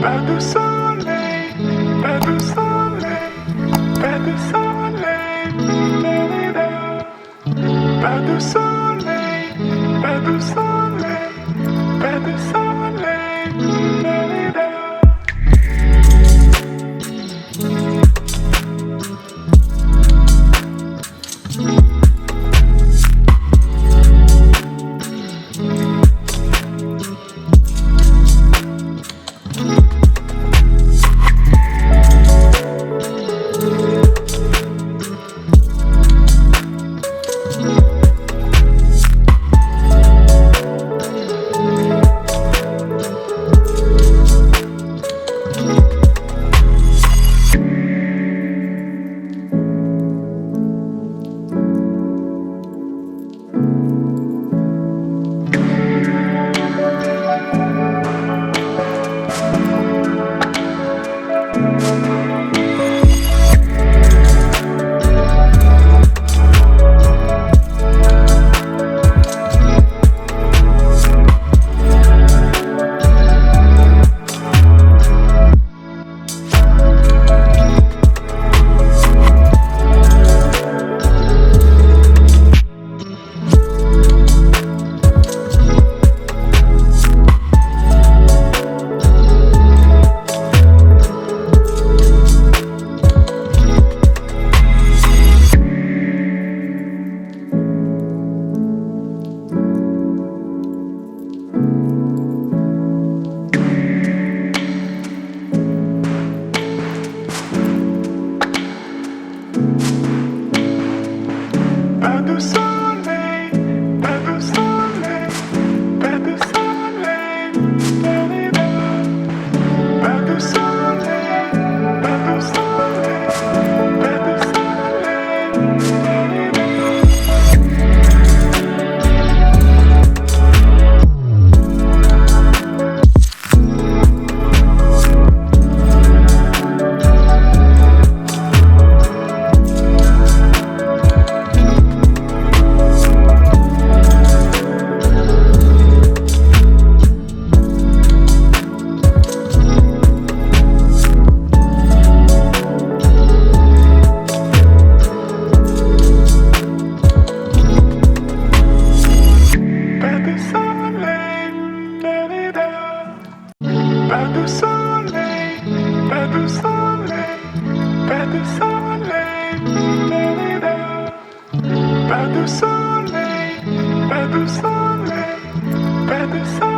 Pas de soleil, pas de soleil, pas de soleil, pas de soleil, pas de soleil, pas de soleil, pas de soleil, pas de soleil, pas de soleil, pas de soleil, pas de soleil, pas de Pas de soleil, pas de soleil, pas de soleil, pas de soleil, pas de soleil, pas de soleil.